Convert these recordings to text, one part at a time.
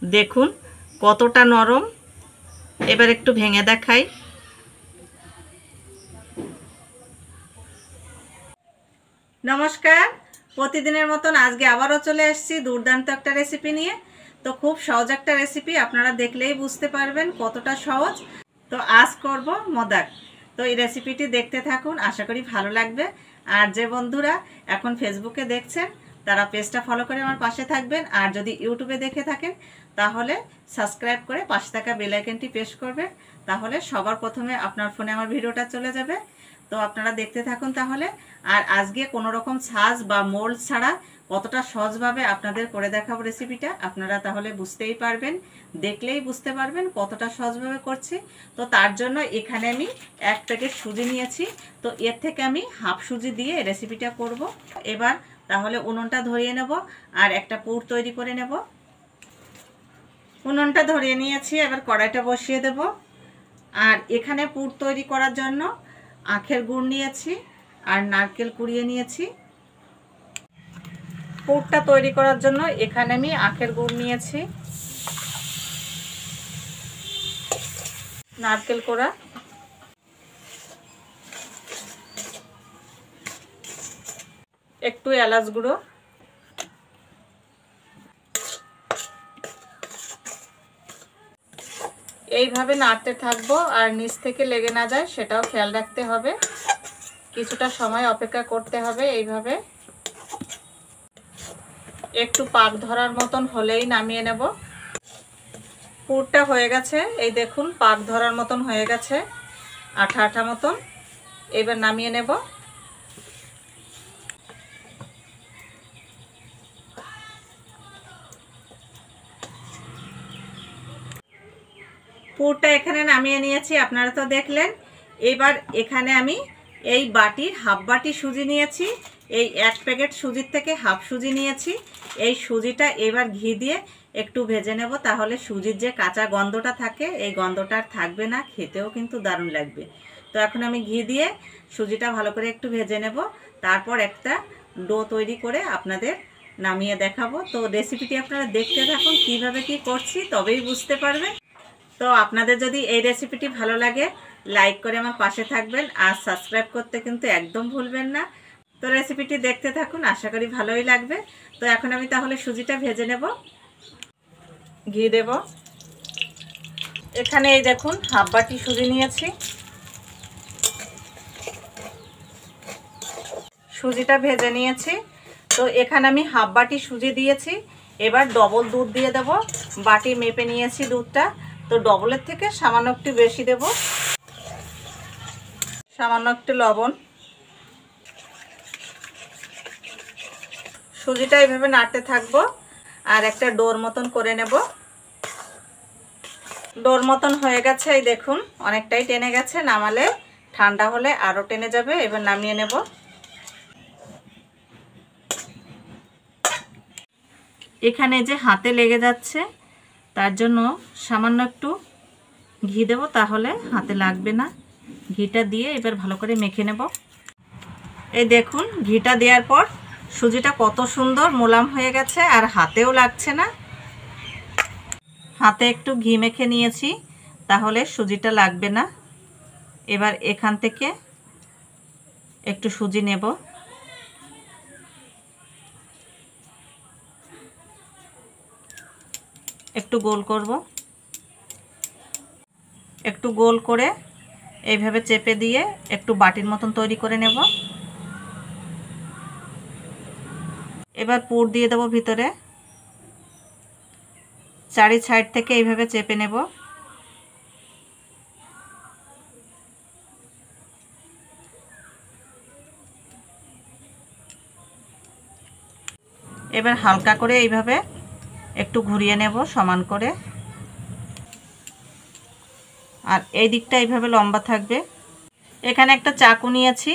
দেখুন কতটা নরম। এবার একটু ভেঙে দেখাই। নমস্কার, প্রতিদিনের মতন আজকে আবারও চলে এসেছি দুর্দান্ত একটা রেসিপি নিয়ে। তো খুব সহজ একটা রেসিপি, আপনারা দেখলেই বুঝতে পারবেন কতটা সহজ। তো আজ করব মোদক। তো এই রেসিপিটি দেখতে থাকুন, আশা করি ভালো লাগবে। আর যে বন্ধুরা এখন ফেসবুকে দেখছেন তারা পেজটা ফলো করে আমার পাশে থাকবেন, আর যদি ইউটিউবে দেখে থাকেন তাহলে সাবস্ক্রাইব করে পাশে থাকা বেল আইকনটি প্রেস করবেন, তাহলে সবার প্রথমে আপনার ফোনে আমার ভিডিওটা চলে যাবে। তো আপনারা দেখতে থাকুন তাহলে। আর আজকে কোনো রকম ছাঁচ বা মোল্ড ছাড়া কতটা সহজভাবে আপনাদের করে দেখাবো রেসিপিটা, আপনারা তাহলে বুঝতেই পারবেন, দেখলেই বুঝতে পারবেন কতটা সহজভাবে করছি। তো তার জন্য এখানে আমি 1 প্যাকেট সুজি নিয়েছি। তো এর থেকে আমি হাফ সুজি দিয়ে রেসিপিটা করব। এবার তাহলে উনুনটা ধরিয়ে নেব আর একটা পুর তৈরি করে নেব। উনুনটা ধরিয়ে নিয়েছি, এবার কড়াইটা বসিয়ে দেব। আর এখানে পুর তৈরি করার জন্য আখের গুড় নিয়েছি আর নারকেল কুড়িয়ে নিয়েছি। পুরটা তৈরি করার জন্য এখানে আমি আখের গুড় নিয়েছি, নারকেল কোড়া, একটু এলাচ গুঁড়ো, এইভাবে নাড়তে থাকবো আর নিচ থেকে লেগে না যায় সেটাও খেয়াল রাখতে হবে। কিছুটা সময় অপেক্ষা করতে হবে। এইভাবে একটু পাক ধরার মতন হলেই নামিয়ে নেব। পুরটা হয়ে গেছে, এই দেখুন পাক ধরার মতন হয়ে গেছে, আঠা আঠা মতন। এবার নামিয়ে নেব। পুরটা এখানে নামিয়ে নিয়েছি, আপনারা তো দেখলেন। এবার এখানে আমি এই বাটির হাফ বাটি সুজি নিয়েছি। এই 1 প্যাকেট সুজির থেকে হাফ সুজি নিয়েছি। এই সুজিটা এবার ঘি দিয়ে একটু ভেজে নেব, তাহলে সুজির যে কাঁচা গন্ধটা থাকে এই গন্ধটা আর থাকবে না, খেতেও কিন্তু দারুণ লাগবে। তো এখন আমি ঘি দিয়ে সুজিটা ভালো করে একটু ভেজে নেব, তারপর একটা ডো তৈরি করে আপনাদের নামিয়ে দেখাবো। তো রেসিপিটি আপনারা দেখতে থাকুন কিভাবে কি করছি, তবেই বুঝতে পারবেন। তো আপনাদের যদি এই রেসিপিটি ভালো লাগে লাইক করে আমার পাশে থাকবেন, আর সাবস্ক্রাইব করতে কিন্তু একদম ভুলবেন না। তো রেসিপিটি দেখতে থাকুন, আশা করি ভালোই লাগবে। তো এখন আমি তাহলে সুজিটা ভেজে নেব। ঘি দেব। এখানে এই দেখুন হাফ বাটি সুজি নিয়েছি। সুজিটা ভেজে নিয়েছি। তো এখানে আমি হাফ বাটি সুজি দিয়েছি। এবার ডবল দুধ দিয়ে দেব। বাটি মেপে নিয়েছি দুধটা, তো ডবলের থেকে সামান্য একটু বেশি দেব। সামান্য একটু লবণ। সুজিটা এইভাবে নাড়তে থাকবো আর একটা ডোর মতন করে নেব। ডোর মতন হয়ে গেছে, এই দেখুন অনেকটাই টেনে গেছে, নামালে ঠান্ডা হলে আরও টেনে যাবে। এবার নামিয়ে নেব। এখানে যে হাতে লেগে যাচ্ছে তার জন্য সামান্য একটু ঘি দেব, তাহলে হাতে লাগবে না। ঘিটা দিয়ে এবার ভালো করে মেখে নেব। এই দেখুন ঘিটা দেওয়ার পর সুজিটা কত সুন্দর মোলাম হয়ে গেছে আর হাতেও লাগছে না। হাতে একটু ঘি মেখে নিয়েছি, তাহলে সুজিটা লাগবে না। এবার এখান থেকে একটু সুজি নেব, একটু গোল করব। একটু গোল করে এইভাবে চেপে দিয়ে একটু বাটির মতন তৈরি করে নেব। এবার পুর দিয়ে দেব ভিতরে, চারি সাইড থেকে এইভাবে চেপে নেব। এবার হালকা করে এইভাবে একটু ঘুরিয়ে নেব সমান করে, আর এই দিকটা এইভাবে লম্বা থাকবে। এখানে একটা চাকু নিয়েছি।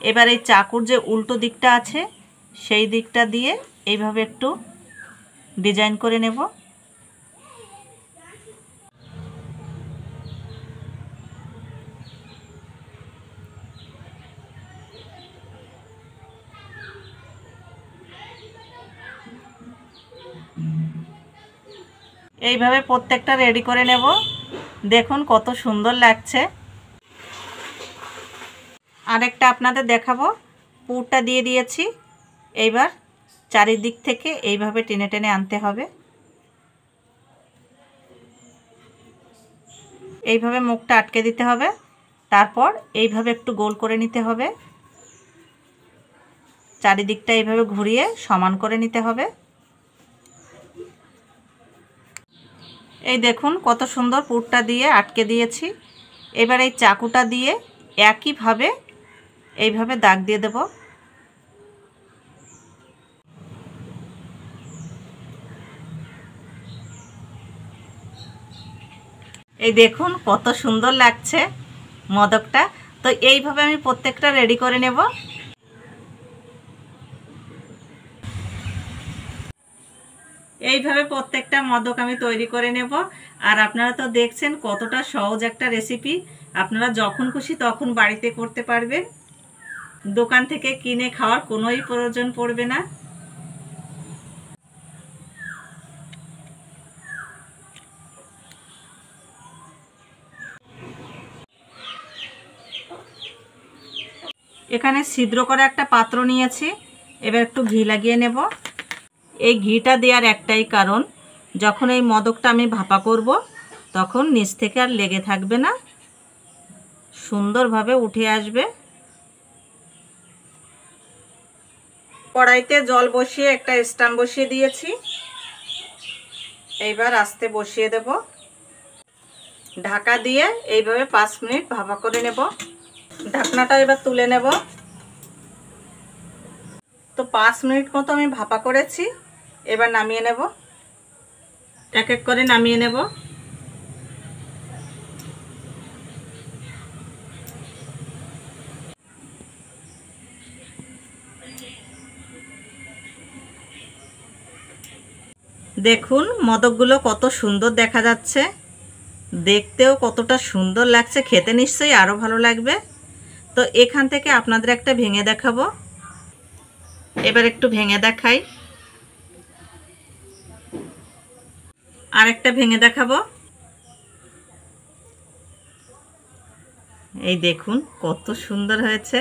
এবার এই চাকুর যে উল্টো দিকটা আছে সেই দিকটা দিয়ে এইভাবে একটু ডিজাইন করে নেব। এইভাবে প্রত্যেকটা রেডি করে নেব। দেখুন কত সুন্দর লাগছে। আরেকটা আপনাদের দেখাবো। পুরটা দিয়ে দিয়েছি, এইবার চারিদিক থেকে এইভাবে টেনে টেনে আনতে হবে। এইভাবে মুখটা আটকে দিতে হবে, তারপর এইভাবে একটু গোল করে নিতে হবে, চারিদিকটা এইভাবে ঘুরিয়ে সমান করে নিতে হবে। এই দেখুন কত সুন্দর পুরটা দিয়ে আটকে দিয়েছি। এবার এই চাকুটা দিয়ে একইভাবে এইভাবে দাগ দিয়ে দেব। এই দেখুন কত সুন্দর লাগছে মোদকটা। তো এইভাবে আমি প্রত্যেকটা রেডি করে নেব। এইভাবে প্রত্যেকটা মোদক আমি তৈরি করে নেব। আর আপনারা তো দেখছেন কতটা সহজ একটা রেসিপি। আপনারা যখন খুশি তখন বাড়িতে করতে পারবেন, দোকান থেকে কিনে খাওয়ার কোনোই প্রয়োজন পড়বে না। এখানে ছিদ্র করা একটা পাত্র নিয়েছি, এবার একটু ঘি লাগিয়ে নেব। এই ঘিটা দেওয়ার একটাই কারণ, যখন এই মোদকটা আমি ভাপা করব তখন নিচ থেকে আর লেগে থাকবে না, সুন্দরভাবে উঠে আসবে। কড়াইতে জল বসিয়ে একটা স্ট্যান্ড বসিয়ে দিয়েছি, এইবার আস্তে বসিয়ে দেব। ঢাকা দিয়ে এইভাবে 5 মিনিট ভাপা করে নেব। ঢাকনাটা এবার তুলে নেব। তো 5 মিনিট মতো আমি ভাপা করেছি, এবার নামিয়ে নেব। এক এক করে নামিয়ে নেব। দেখুন মোদকগুলো কত সুন্দর দেখা যাচ্ছে, দেখতেও কতটা সুন্দর লাগছে, খেতে নিশ্চয়ই আরও ভালো লাগবে। তো এখান থেকে আপনাদের একটা ভেঙে দেখাবো। এবার একটু ভেঙে দেখাই, আরেকটা ভেঙে দেখাবো। এই দেখুন কত সুন্দর হয়েছে।